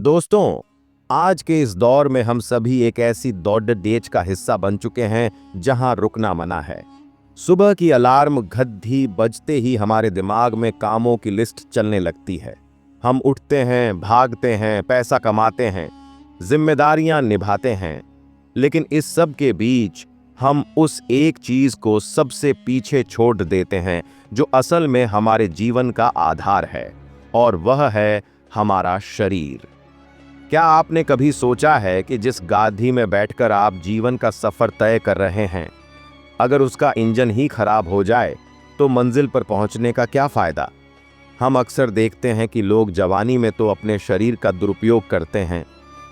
दोस्तों, आज के इस दौर में हम सभी एक ऐसी दौड़-डेच का हिस्सा बन चुके हैं जहां रुकना मना है। सुबह की अलार्म घंटी बजते ही हमारे दिमाग में कामों की लिस्ट चलने लगती है। हम उठते हैं, भागते हैं, पैसा कमाते हैं, जिम्मेदारियां निभाते हैं, लेकिन इस सब के बीच हम उस एक चीज को सबसे पीछे छोड़ देते हैं जो असल में हमारे जीवन का आधार है, और वह है हमारा शरीर। क्या आपने कभी सोचा है कि जिस गाड़ी में बैठकर आप जीवन का सफर तय कर रहे हैं, अगर उसका इंजन ही खराब हो जाए तो मंजिल पर पहुंचने का क्या फायदा? हम अक्सर देखते हैं कि लोग जवानी में तो अपने शरीर का दुरुपयोग करते हैं,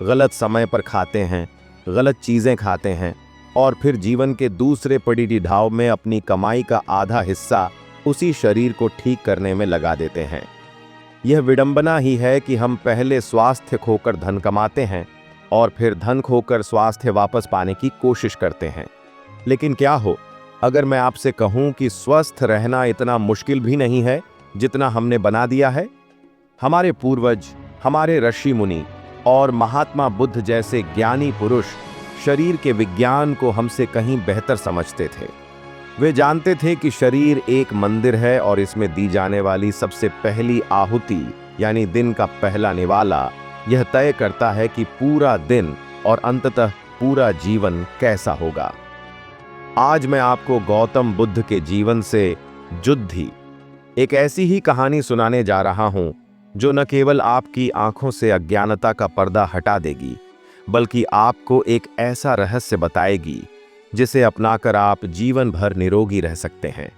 गलत समय पर खाते हैं, गलत चीजें खाते हैं, और फिर जीवन के दूसरे पड़ाव में अपनी कमाई का आधा हिस्सा उसी शरीर को ठीक करने में लगा देते हैं। यह विडंबना ही है कि हम पहले स्वास्थ्य खोकर धन कमाते हैं और फिर धन खोकर स्वास्थ्य वापस पाने की कोशिश करते हैं। लेकिन क्या हो अगर मैं आपसे कहूं कि स्वस्थ रहना इतना मुश्किल भी नहीं है जितना हमने बना दिया है? हमारे पूर्वज, हमारे ऋषि मुनि और महात्मा बुद्ध जैसे ज्ञानी पुरुष शरीर के विज्ञान को हमसे कहीं बेहतर समझते थे। वे जानते थे कि शरीर एक मंदिर है और इसमें दी जाने वाली सबसे पहली आहुति यानी दिन का पहला निवाला यह तय करता है कि पूरा दिन और अंततः पूरा जीवन कैसा होगा। आज मैं आपको गौतम बुद्ध के जीवन से जुद्धी एक ऐसी ही कहानी सुनाने जा रहा हूं जो न केवल आपकी आंखों से अज्ञानता का पर्दा हटा देगी, बल्कि आपको एक ऐसा रहस्य बताएगी जिसे अपनाकर आप जीवन भर निरोगी रह सकते हैं।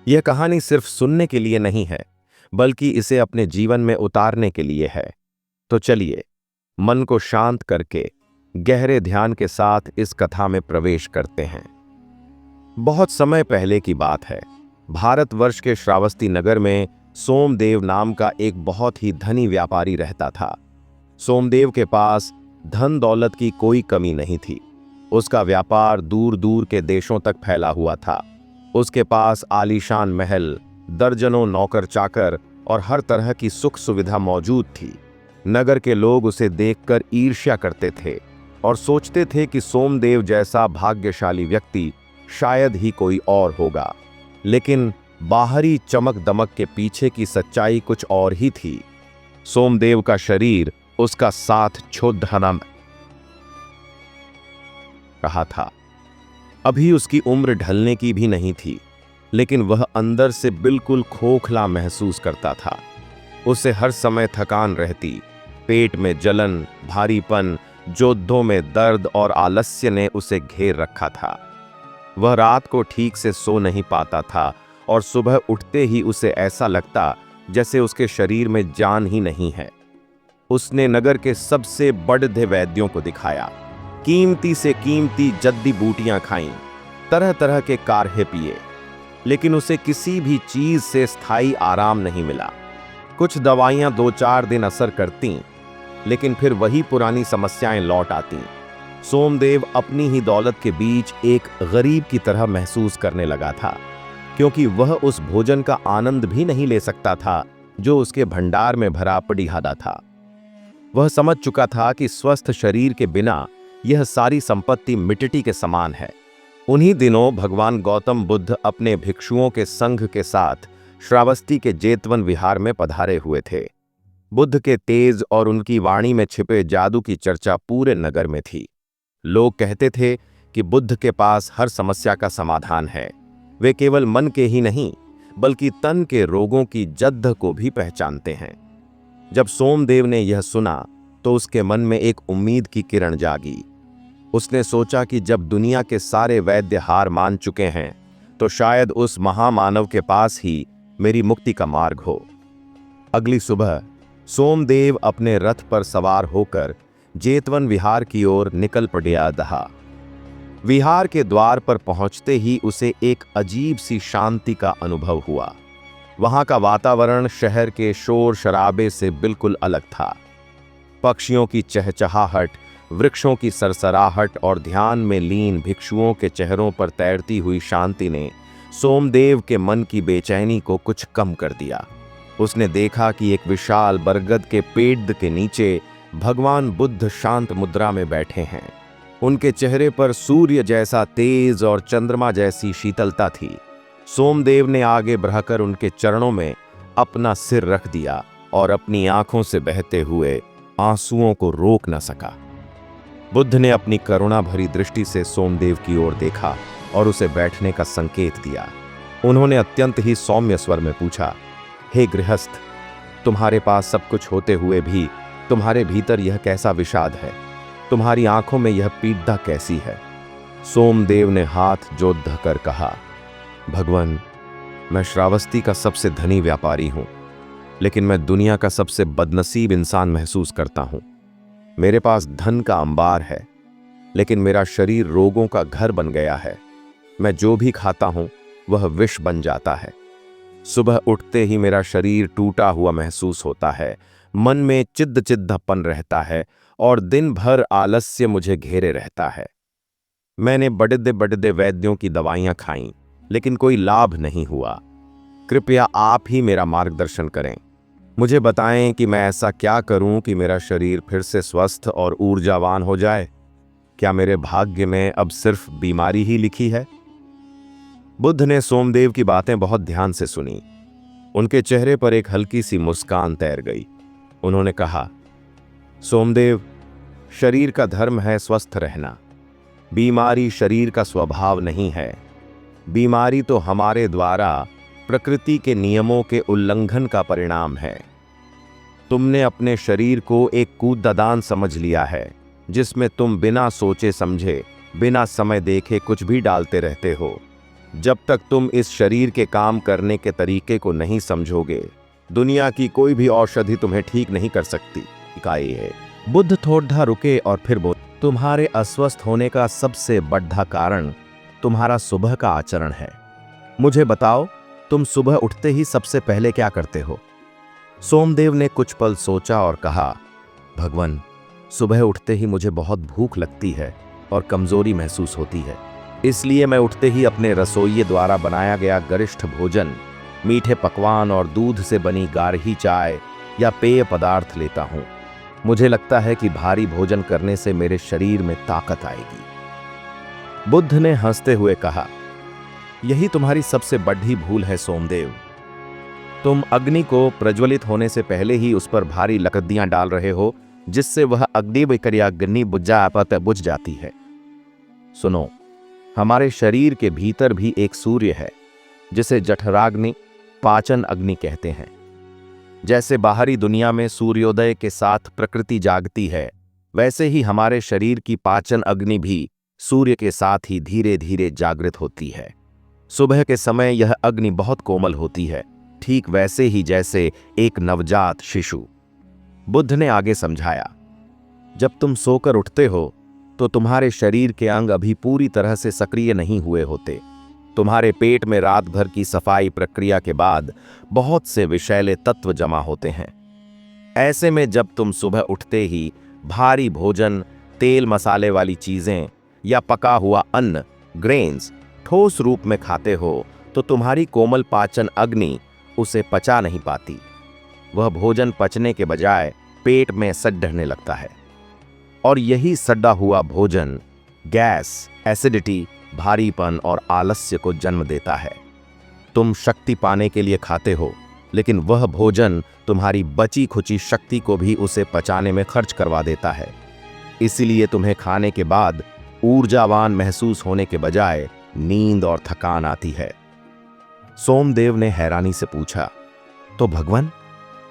यह कहानी सिर्फ सुनने के लिए नहीं है, बल्कि इसे अपने जीवन में उतारने के लिए है। तो चलिए, मन को शांत करके गहरे ध्यान के साथ इस कथा में प्रवेश करते हैं। बहुत समय पहले की बात है। भारतवर्ष के श्रावस्ती नगर में सोमदेव नाम का एक बहुत ही धनी व्यापारी रहता था। सोमदेव के पास धन दौलत की कोई कमी नहीं थी। उसका व्यापार दूर दूर के देशों तक फैला हुआ था। उसके पास आलीशान महल, दर्जनों नौकर चाकर और हर तरह की सुख सुविधा मौजूद थी। नगर के लोग उसे देखकर ईर्ष्या करते थे और सोचते थे कि सोमदेव जैसा भाग्यशाली व्यक्ति शायद ही कोई और होगा। लेकिन बाहरी चमक दमक के पीछे की सच्चाई कुछ और ही थी। सोमदेव का शरीर उसका साथ छोड़ना रहा था। अभी उसकी उम्र ढलने की भी नहीं थी, लेकिन वह अंदर से बिल्कुल खोखला महसूस करता था। उसे हर समय थकान रहती, पेट में जलन, भारीपन, जोड़ों में दर्द और आलस्य ने उसे घेर रखा था। वह रात को ठीक से सो नहीं पाता था और सुबह उठते ही उसे ऐसा लगता जैसे उसके शरीर में जान ही नहीं है। उसने नगर के सबसे बड़े वैद्यों को दिखाया, कीमती से कीमती जड़ी बूटियां खाईं, तरह तरह के काढ़े पिए, लेकिन उसे किसी भी चीज से स्थायी आराम नहीं मिला। कुछ दवाइयां 2-4 दिन असर करतीं, लेकिन फिर वही पुरानी समस्याएं लौट आतीं। सोमदेव अपनी ही दौलत के बीच एक गरीब की तरह महसूस करने लगा था, क्योंकि वह उस भोजन का आनंद भी नहीं ले सकता था जो उसके भंडार में भरा पड़ा था। वह समझ चुका था कि स्वस्थ शरीर के बिना यह सारी संपत्ति मिट्टी के समान है। उन्हीं दिनों भगवान गौतम बुद्ध अपने भिक्षुओं के संघ के साथ श्रावस्ती के जेतवन विहार में पधारे हुए थे। बुद्ध के तेज और उनकी वाणी में छिपे जादू की चर्चा पूरे नगर में थी। लोग कहते थे कि बुद्ध के पास हर समस्या का समाधान है। वे केवल मन के ही नहीं, बल्कि तन के रोगों की जद्द को भी पहचानते हैं। जब सोमदेव ने यह सुना तो उसके मन में एक उम्मीद की किरण जागी। उसने सोचा कि जब दुनिया के सारे वैद्य हार मान चुके हैं, तो शायद उस महामानव के पास ही मेरी मुक्ति का मार्ग हो। अगली सुबह सोमदेव अपने रथ पर सवार होकर जेतवन विहार की ओर निकल पड़ा। विहार के द्वार पर पहुंचते ही उसे एक अजीब सी शांति का अनुभव हुआ। वहां का वातावरण शहर के शोर शराबे से बिल्कुल अलग था। पक्षियों की चहचहाहट, वृक्षों की सरसराहट और ध्यान में लीन भिक्षुओं के चेहरों पर तैरती हुई शांति ने सोमदेव के मन की बेचैनी को कुछ कम कर दिया। उसने देखा कि एक विशाल बरगद के पेड़ के नीचे भगवान बुद्ध शांत मुद्रा में बैठे हैं। उनके चेहरे पर सूर्य जैसा तेज और चंद्रमा जैसी शीतलता थी। सोमदेव ने आगे बढ़कर उनके चरणों में अपना सिर रख दिया और अपनी आंखों से बहते हुए आंसुओं को रोक न सका। बुद्ध ने अपनी करुणा भरी दृष्टि से सोमदेव की ओर देखा और उसे बैठने का संकेत दिया। उन्होंने अत्यंत ही सौम्य स्वर में पूछा, हे गृहस्थ, तुम्हारे पास सब कुछ होते हुए भी तुम्हारे भीतर यह कैसा विषाद है? तुम्हारी आंखों में यह पीड़ा कैसी है? सोमदेव ने हाथ जोड़ कर कहा, भगवान, मैं श्रावस्ती का सबसे धनी व्यापारी हूं, लेकिन मैं दुनिया का सबसे बदनसीब इंसान महसूस करता हूं। मेरे पास धन का अंबार है, लेकिन मेरा शरीर रोगों का घर बन गया है। मैं जो भी खाता हूं वह विष बन जाता है। सुबह उठते ही मेरा शरीर टूटा हुआ महसूस होता है, मन में चिद्दचिद्दापन रहता है और दिन भर आलस्य मुझे घेरे रहता है। मैंने बड़े बड़े वैद्यों की दवाइयां खाईं, लेकिन कोई लाभ नहीं हुआ। कृपया आप ही मेरा मार्गदर्शन करें। मुझे बताएं कि मैं ऐसा क्या करूं कि मेरा शरीर फिर से स्वस्थ और ऊर्जावान हो जाए। क्या मेरे भाग्य में अब सिर्फ बीमारी ही लिखी है? बुद्ध ने सोमदेव की बातें बहुत ध्यान से सुनी। उनके चेहरे पर एक हल्की सी मुस्कान तैर गई। उन्होंने कहा, सोमदेव, शरीर का धर्म है स्वस्थ रहना। बीमारी शरीर का स्वभाव नहीं है। बीमारी तो हमारे द्वारा प्रकृति के नियमों के उल्लंघन का परिणाम है। तुमने अपने शरीर को एक कूददान समझ लिया है, जिसमें तुम बिना सोचे समझे, बिना समय देखे कुछ भी डालते रहते हो। जब तक तुम इस शरीर के काम करने के तरीके को नहीं समझोगे, दुनिया की कोई भी औषधि तुम्हें ठीक नहीं कर सकती। इकाई है। बुद्ध थोड़ा रुके और फिर बोले, तुम्हारे अस्वस्थ होने का सबसे बड़ा कारण तुम्हारा सुबह का आचरण है। मुझे बताओ, तुम सुबह उठते ही सबसे पहले क्या करते हो? सोमदेव ने कुछ पल सोचा और कहा, भगवान, सुबह उठते ही मुझे बहुत भूख लगती है और कमजोरी महसूस होती है। इसलिए मैं उठते ही अपने रसोइये द्वारा बनाया गया गरिष्ठ भोजन, मीठे पकवान और दूध से बनी गाढ़ी चाय या पेय पदार्थ लेता हूं। मुझे लगता है कि भारी भोजन करने से मेरे शरीर में ताकत आएगी। बुद्ध ने हंसते हुए कहा, यही तुम्हारी सबसे बड़ी भूल है सोमदेव। तुम अग्नि को प्रज्वलित होने से पहले ही उस पर भारी लकड़ियां डाल रहे हो, जिससे वह अग्नि बुझ जाती है। सुनो, हमारे शरीर के भीतर भी एक सूर्य है, जिसे जठराग्नि, पाचन अग्नि कहते हैं। जैसे बाहरी दुनिया में सूर्योदय के साथ प्रकृति जागती है, वैसे ही हमारे शरीर की पाचन अग्नि भी सूर्य के साथ ही धीरे धीरे जागृत होती है। सुबह के समय यह अग्नि बहुत कोमल होती है, ठीक वैसे ही जैसे एक नवजात शिशु। बुद्ध ने आगे समझाया, जब तुम सोकर उठते हो तो तुम्हारे शरीर के अंग अभी पूरी तरह से सक्रिय नहीं हुए होते। तुम्हारे पेट में रात भर की सफाई प्रक्रिया के बाद बहुत से विषैले तत्व जमा होते हैं। ऐसे में जब तुम सुबह उठते ही भारी भोजन, तेल मसाले वाली चीजें या पका हुआ अन्न, ग्रेन्स, ठोस रूप में खाते हो, तो तुम्हारी कोमल पाचन अग्नि उसे पचा नहीं पाती। वह भोजन पचने के बजाय पेट में सड़ने लगता है, और यही सड़ा हुआ भोजन गैस, एसिडिटी, भारीपन और आलस्य को जन्म देता है। तुम शक्ति पाने के लिए खाते हो, लेकिन वह भोजन तुम्हारी बची खुची शक्ति को भी उसे पचाने में खर्च करवा देता है। इसीलिए तुम्हें खाने के बाद ऊर्जावान महसूस होने के बजाय नींद और थकान आती है। सोमदेव ने हैरानी से पूछा, तो भगवान,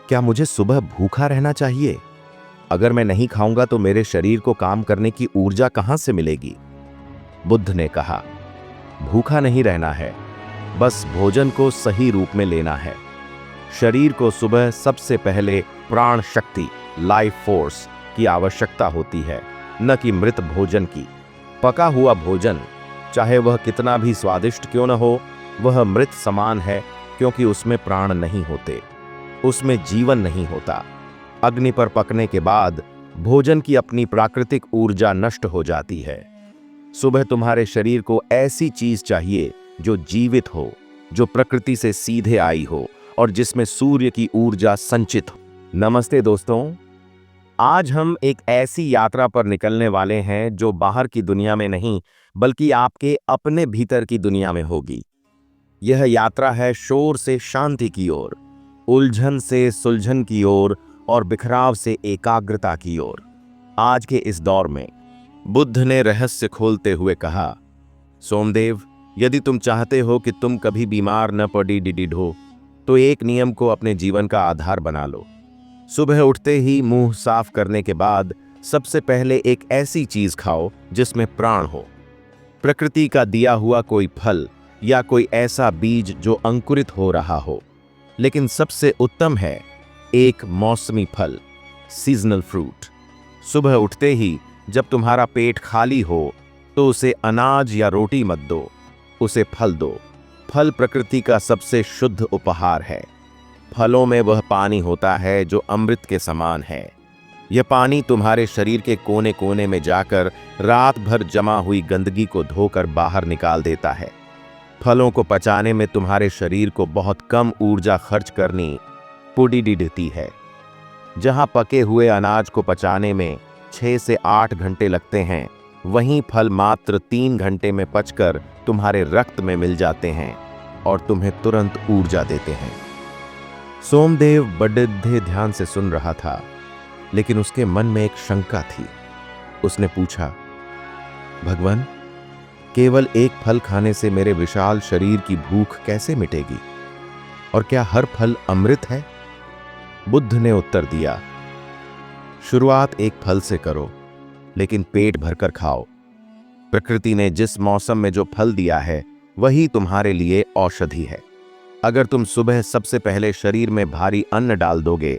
क्या मुझे सुबह भूखा रहना चाहिए? अगर मैं नहीं खाऊंगा तो मेरे शरीर को काम करने की ऊर्जा कहां से मिलेगी? बुद्ध ने कहा, भूखा नहीं रहना है, बस भोजन को सही रूप में लेना है। शरीर को सुबह सबसे पहले प्राण शक्ति, लाइफ फोर्स की आवश्यकता होती है, न कि मृत भोजन की। पका हुआ भोजन, चाहे वह कितना भी स्वादिष्ट क्यों न हो, वह मृत समान है, क्योंकि उसमें प्राण नहीं होते, उसमें जीवन नहीं होता। अग्नि पर पकने के बाद भोजन की अपनी प्राकृतिक ऊर्जा नष्ट हो जाती है। सुबह तुम्हारे शरीर को ऐसी चीज चाहिए जो जीवित हो, जो प्रकृति से सीधे आई हो और जिसमें सूर्य की ऊर्जा संचित हो। नमस्ते दोस्तों, आज हम एक ऐसी यात्रा पर निकलने वाले हैं जो बाहर की दुनिया में नहीं, बल्कि आपके अपने भीतर की दुनिया में होगी। यह यात्रा है शोर से शांति की ओर, उलझन से सुलझन की ओर और बिखराव से एकाग्रता की ओर। आज के इस दौर में बुद्ध ने रहस्य खोलते हुए कहा, सोमदेव, यदि तुम चाहते हो कि तुम कभी बीमार न पड़ी डिडिढो, तो एक नियम को अपने जीवन का आधार बना लो। सुबह उठते ही मुंह साफ करने के बाद सबसे पहले एक ऐसी चीज खाओ जिसमें प्राण हो। प्रकृति का दिया हुआ कोई फल या कोई ऐसा बीज जो अंकुरित हो रहा हो। लेकिन सबसे उत्तम है एक मौसमी फल, सीजनल फ्रूट। सुबह उठते ही जब तुम्हारा पेट खाली हो तो उसे अनाज या रोटी मत दो, उसे फल दो। फल प्रकृति का सबसे शुद्ध उपहार है। फलों में वह पानी होता है जो अमृत के समान है। यह पानी तुम्हारे शरीर के कोने कोने में जाकर रात भर जमा हुई गंदगी को धोकर बाहर निकाल देता है। फलों को पचाने में तुम्हारे शरीर को बहुत कम ऊर्जा खर्च करनी पड़ती है। जहां पके हुए अनाज को पचाने में 6 से 8 घंटे लगते हैं, वहीं फल मात्र 3 घंटे में पचकर तुम्हारे रक्त में मिल जाते हैं और तुम्हें तुरंत ऊर्जा देते हैं। सोमदेव बड़े ध्यान से सुन रहा था, लेकिन उसके मन में एक शंका थी। उसने पूछा, भगवान, केवल एक फल खाने से मेरे विशाल शरीर की भूख कैसे मिटेगी? और क्या हर फल अमृत है? बुद्ध ने उत्तर दिया, शुरुआत एक फल से करो, लेकिन पेट भरकर खाओ। प्रकृति ने जिस मौसम में जो फल दिया है, वही तुम्हारे लिए औषधि है। अगर तुम सुबह सबसे पहले शरीर में भारी अन्न डाल दोगे,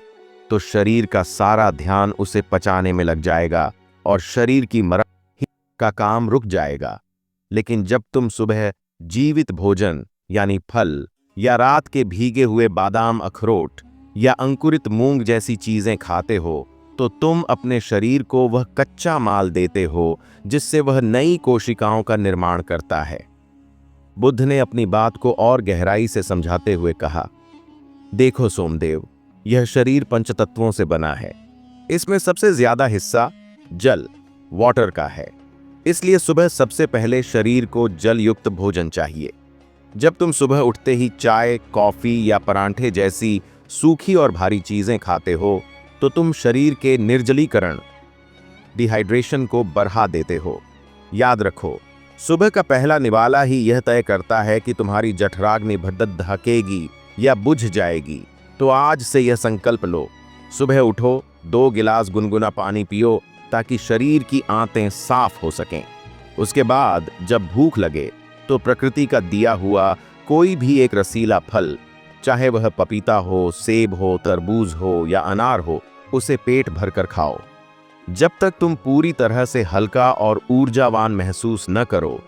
तो शरीर का सारा ध्यान उसे पचाने में लग जाएगा और शरीर की मरम्मत का काम रुक जाएगा। लेकिन जब तुम सुबह जीवित भोजन यानी फल या रात के भीगे हुए बादाम, अखरोट या अंकुरित मूंग जैसी चीजें खाते हो, तो तुम अपने शरीर को वह कच्चा माल देते हो जिससे वह नई कोशिकाओं का निर्माण करता है। बुद्ध ने अपनी बात को और गहराई से समझाते हुए कहा, देखो सोमदेव, यह शरीर पंचतत्वों से बना है। इसमें सबसे ज्यादा हिस्सा जल, वाटर का है। इसलिए सुबह सबसे पहले शरीर को जल युक्त भोजन चाहिए। जब तुम सुबह उठते ही चाय, कॉफी या परांठे जैसी सूखी और भारी चीजें खाते हो, तो तुम शरीर के निर्जलीकरण, डिहाइड्रेशन को बढ़ा देते हो। याद रखो, सुबह का पहला निवाला ही यह तय करता है कि तुम्हारी जठराग्नि धकेगी या बुझ जाएगी। तो आज से यह संकल्प लो, सुबह उठो, 2 गिलास गुनगुना पानी पियो ताकि शरीर की आंतें साफ हो सकें। उसके बाद जब भूख लगे तो प्रकृति का दिया हुआ कोई भी एक रसीला फल, चाहे वह पपीता हो, सेब हो, तरबूज हो या अनार हो, उसे पेट भरकर खाओ। जब तक तुम पूरी तरह से हल्का और ऊर्जावान महसूस न करो,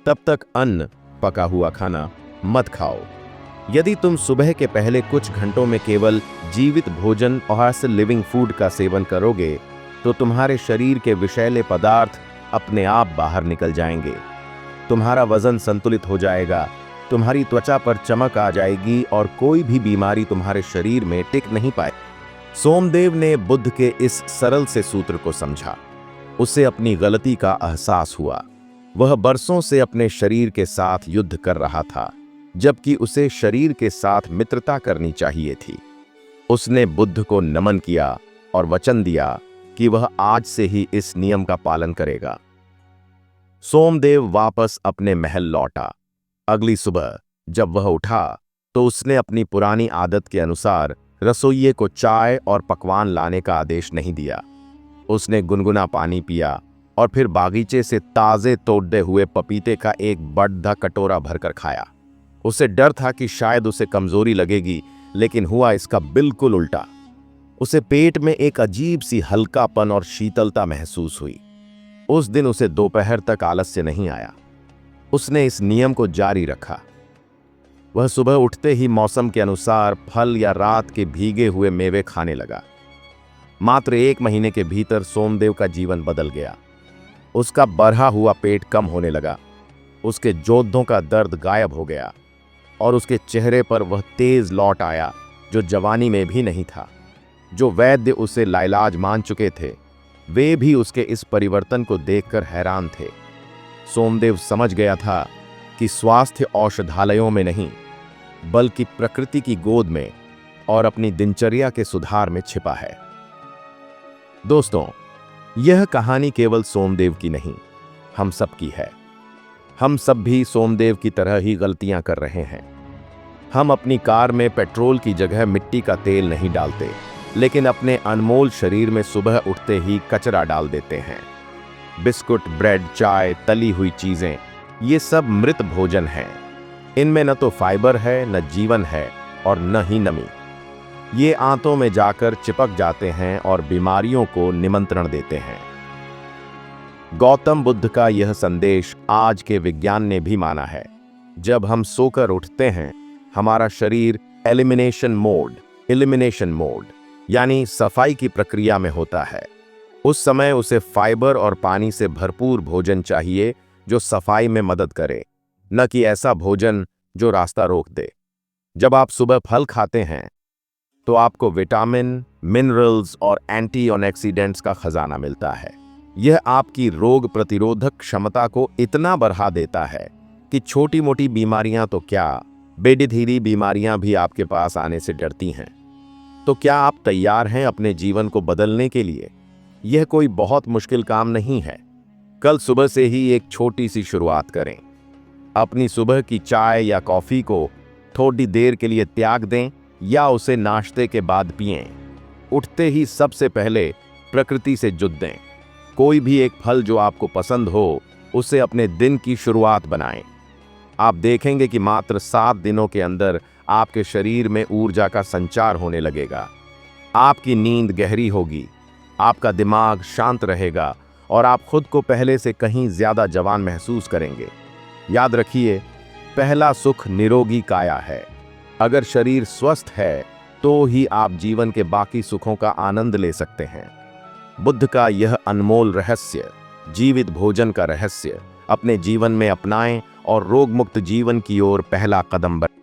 तब तक अन्न, पका हुआ खाना मत खाओ। यदि तुम सुबह के पहले कुछ घंटों में केवल जीवित भोजन और लिविंग फूड का सेवन करोगे, तो तुम्हारे शरीर के विषैले पदार्थ अपने आप बाहर निकल जाएंगे। तुम्हारा वजन संतुलित हो जाएगा, तुम्हारी त्वचा पर चमक आ जाएगी और कोई भी बीमारी तुम्हारे शरीर में टिक नहीं पाए। सोमदेव ने बुद्ध के इस सरल से सूत्र को समझा। उसे अपनी गलती का एहसास हुआ। वह बरसों से अपने शरीर के साथ युद्ध कर रहा था, जबकि उसे शरीर के साथ मित्रता करनी चाहिए थी। उसने बुद्ध को नमन किया और वचन दिया कि वह आज से ही इस नियम का पालन करेगा। सोमदेव वापस अपने महल लौटा। अगली सुबह जब वह उठा, तो उसने अपनी पुरानी आदत के अनुसार रसोइये को चाय और पकवान लाने का आदेश नहीं दिया। उसने गुनगुना पानी पिया और फिर बागीचे से ताजे तोड़े हुए पपीते का एक बड़ा कटोरा भरकर खाया। उसे डर था कि शायद उसे कमजोरी लगेगी, लेकिन हुआ इसका बिल्कुल उल्टा। उसे पेट में एक अजीब सी हल्कापन और शीतलता महसूस हुई। उस दिन उसे दोपहर तक आलस्य नहीं आया। उसने इस नियम को जारी रखा। वह सुबह उठते ही मौसम के अनुसार फल या रात के भीगे हुए मेवे खाने लगा। मात्र 1 महीने के भीतर सोमदेव का जीवन बदल गया। उसका बढ़ा हुआ पेट कम होने लगा, उसके जोड़ों का दर्द गायब हो गया और उसके चेहरे पर वह तेज लौट आया जो जवानी में भी नहीं था। जो वैद्य उसे लाइलाज मान चुके थे, वे भी उसके इस परिवर्तन को देखकर हैरान थे। सोमदेव समझ गया था कि स्वास्थ्य औषधालयों में नहीं, बल्कि प्रकृति की गोद में और अपनी दिनचर्या के सुधार में छिपा है। दोस्तों, यह कहानी केवल सोमदेव की नहीं, हम सब की है। हम सब भी सोमदेव की तरह ही गलतियां कर रहे हैं। हम अपनी कार में पेट्रोल की जगह मिट्टी का तेल नहीं डालते, लेकिन अपने अनमोल शरीर में सुबह उठते ही कचरा डाल देते हैं। बिस्कुट, ब्रेड, चाय, तली हुई चीजें, ये सब मृत भोजन हैं। इनमें न तो फाइबर है, न जीवन है और न ही नमी। ये आंतों में जाकर चिपक जाते हैं और बीमारियों को निमंत्रण देते हैं। गौतम बुद्ध का यह संदेश आज के विज्ञान ने भी माना है। जब हम सोकर उठते हैं, हमारा शरीर एलिमिनेशन मोड यानी सफाई की प्रक्रिया में होता है। उस समय उसे फाइबर और पानी से भरपूर भोजन चाहिए जो सफाई में मदद करे, न कि ऐसा भोजन जो रास्ता रोक दे। जब आप सुबह फल खाते हैं तो आपको विटामिन, मिनरल्स और एंटीऑक्सीडेंट्स का खजाना मिलता है। यह आपकी रोग प्रतिरोधक क्षमता को इतना बढ़ा देता है कि छोटी मोटी बीमारियां तो क्या, बेढीरी बीमारियां भी आपके पास आने से डरती हैं। तो क्या आप तैयार हैं अपने जीवन को बदलने के लिए? यह कोई बहुत मुश्किल काम नहीं है। कल सुबह से ही एक छोटी सी शुरुआत करें। अपनी सुबह की चाय या कॉफी को थोड़ी देर के लिए त्याग दें या उसे नाश्ते के बाद पिएं। उठते ही सबसे पहले प्रकृति से जुड़ दें। कोई भी एक फल जो आपको पसंद हो, उसे अपने दिन की शुरुआत बनाएं। आप देखेंगे कि मात्र 7 दिनों के अंदर आपके शरीर में ऊर्जा का संचार होने लगेगा। आपकी नींद गहरी होगी, आपका दिमाग शांत रहेगा और आप खुद को पहले से कहीं ज्यादा जवान महसूस करेंगे। याद रखिए, पहला सुख निरोगी काया है। अगर शरीर स्वस्थ है तो ही आप जीवन के बाकी सुखों का आनंद ले सकते हैं। बुद्ध का यह अनमोल रहस्य, जीवित भोजन का रहस्य, अपने जीवन में अपनाएं और रोग मुक्त जीवन की ओर पहला कदम बढ़ाएं।